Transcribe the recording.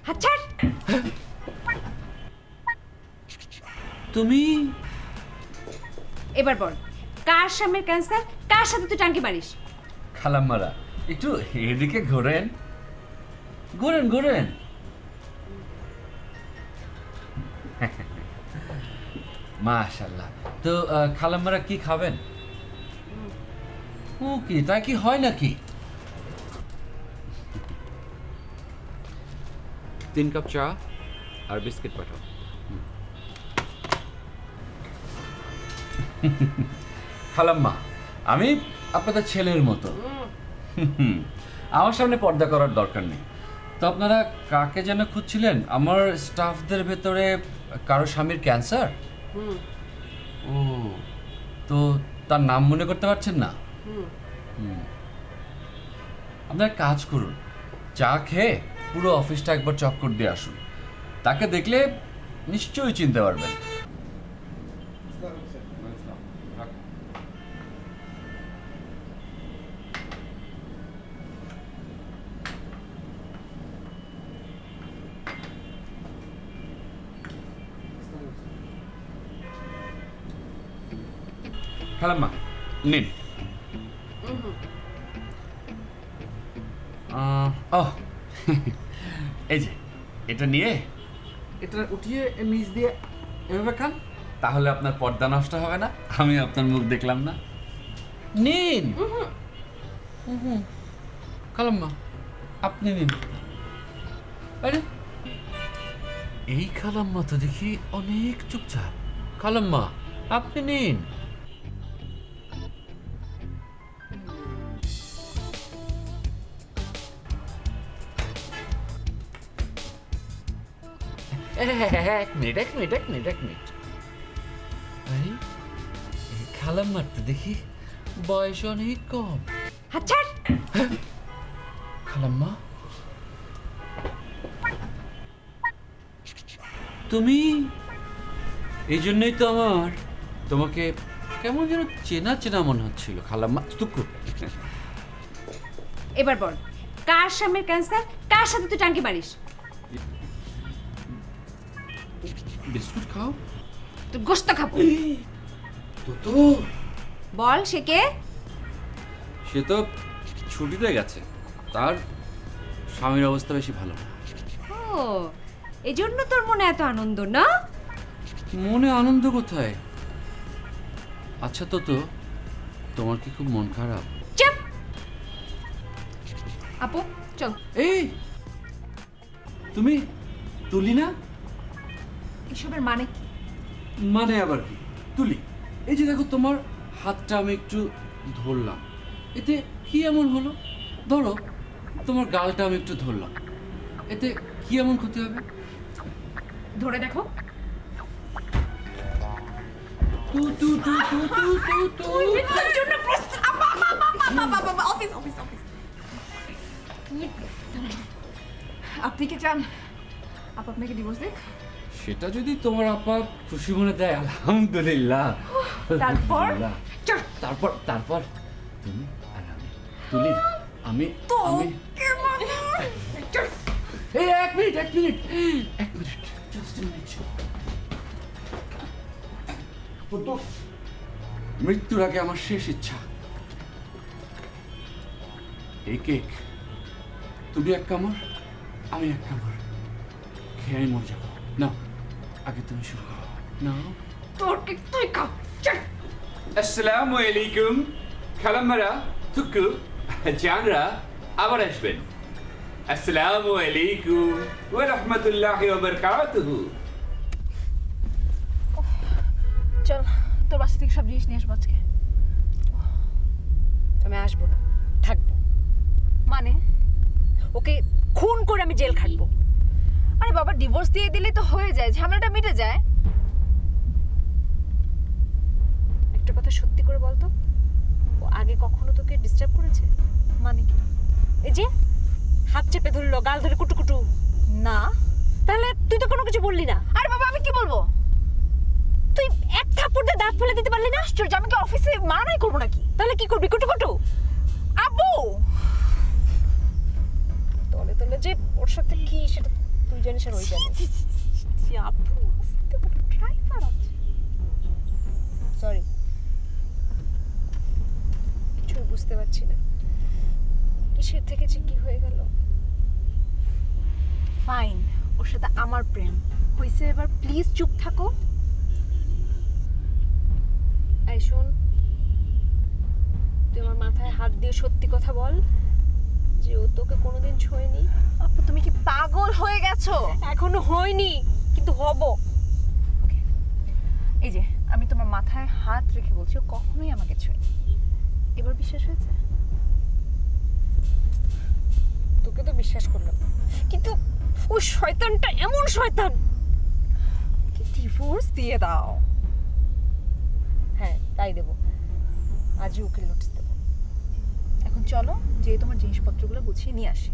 হাত ছাড়। তুমি এবার বল, কার সামনের ক্যান্সার, কার সাথে তুই টাঙ্কি মারিস? খালাম্মারা একটু এদিকে ঘোরেন, ঘোরেন ঘোরেন। মাশাআল্লাহ। তো খালাম্মারা কি খাবেন? ও কি তাই কি হয় নাকি? 3 কাপ চা আর বিস্কিট পাঠাও। খালাম্মা, আমি আপনাদের ছেলের মতো। আমার সামনে পর্দা করার দরকার নেই। তো আপনারা কাকে যেন খুঁজছিলেন? আমার স্টাফদের ভেতরে কারো স্বামীর ক্যান্সার? ও, তো তার নাম মনে করতে পারছেন না? হুম। আপনারা কাজ করুন, চা খেয়ে পুরো অফিসটা একবার চক্কর দিয়ে আসুন। তাকে দেখলে নিশ্চয়ই চিনতে পারবেন। খালাম্মা নিন। ও এই যে এটা নিয়ে এটা উঠিয়ে নিচ দিয়ে এভাবে খান, তাহলে আপনার পর্দা নষ্ট হবে না, আমি আপনার মুখ দেখলাম না। নিন। খালাম্মা আপনি নিন। আরে এই খালাম্মা তো দেখি অনেক চুপচাপ। খালাম্মা আপনি নিন। এক মিনিট এক মিনিট এক মিনিট এক মিনিট। আরে এই খালাম্মার তো দেখি বয়স অনেক কম। হাত ছাড়। খালাম্মা তুমি, এই জন্যই তো আমার তোমাকে কেমন যেন চেনা চেনা মনে হচ্ছিল। খালাম্মা টুকু। এবার বল, কার সামনের ক্যান্সার, কার সাথে তুই টাঙ্কি মারিস? বিস্কুট খাও। তুই গোশত খাবো। তো বল সে কে? সে তো ছুটিতে গেছে, তার স্বামীর অবস্থা বেশি ভালো না। ও, এই জন্য তোর মনে এত আনন্দ না? মনে আনন্দ কোথায়? আচ্ছা তো তোমার কি খুব মন খারাপ? চুপ। আপু চল। এই তুমি তুলি না? এসবের মানে কি? মানে আবার কি তুলি? এই যে দেখো তোমার হাতটা আমি একটু ধরলাম, এতে কি এমন হলো? ধরো তোমার গালটা আমি একটু ধরলাম, এতে কি এমন ক্ষতি হবে? ধরে দেখো। তু তু তু তু তু তু তু। Office office office. আপনি কি চান আপা আপনাকে ডিভোর্স দিক? সেটা যদি তোমার আপা খুশি মনে দেয়, আলহামদুলিল্লাহ। তারপর? আলহামদুলিল্লাহ। তারপর তারপর তুমি আর আমি তুলি, আমি আমি এই এক মিনিট এক মিনিট এক মিনিট জাস্ট এ মিনিট। মৃত্যুর আগে আমার শেষ ইচ্ছা, এই কেক তুমি এক কামড় আমি এক কামড় খেয়ে আমি মরে যাবো। না, আগে তুমি শুরু করো। না, তোর কেক তুই খা। চল। আসসালামু আলাইকুম খালাম্মারা, টুকু জানরা আবার আসবেন। আসসালামু আলাইকুম ওয়া রাহমাতুল্লাহি ওয়া বারাকাতুহু। চল তোর বাসা থেকে সব জিনিস নিয়ে আসবো আজকে। আমি আসবো না, থাকবো। মানে ওকে খুন করে আমি জেল খাটবো। আরে বাবা, ডিভোর্স দিয়ে দিলে তো হয়ে যায়, ঝামেলাটা মিটে যায়। একটা কথা সত্যি করে বলতো, ও আগে কখনো তোকে ডিস্টার্ব করেছে? মানে কি? এই যে হাত চেপে ধরলো, গাল ধরে কুটুকুটু। না। তাহলে তুই তো কোনো কিছু বললি না। আরে বাবা, আমি কি বলবো? তুই এক থাপ্পড় দিয়ে দাঁত ফেলে দিতে পারলি না? আশ্চর্য, আমি কি অফিসে মারামারি করবো নাকি? তাহলে কি করবি? কুটুকুটু। আব্বু তলে তলে যে ওর সাথে কি সেটা তুই জানিস আর ওই জানিস। আপু আস্তে বলো, ড্রাইভার আছে। সরি, কিছু বুঝতে পারছি না কিসের থেকে যে কি হয়ে গেল। ফাইন, ওর সাথে আমার প্রেম হয়েছে, এবার প্লিজ চুপ থাকো। এই শোন, তুই আমার মাথায় হাত দিয়ে সত্যি কথা বল যে ও তোকে কোনোদিন ছোঁয়নি। আপু তুমি কি পাগল হয়ে গেছো? এখনো হয়নি, কিন্তু হব। এই যে আমি তোমার মাথায় হাত রেখে বলছি, ও কখনোই আমাকে ছুঁয়নি। এবার বিশ্বাস হয়েছে? তোকে তো বিশ্বাস করলাম, কিন্তু ওই শয়তানটা এমন শয়তান। ডিভোর্স দিয়ে দাও। হ্যাঁ তাই দেবো, আজই উকিল নোটিস দেবো। এখন চলো যে তোমার জিনিসপত্রগুলো গুছিয়ে নিয়ে আসি।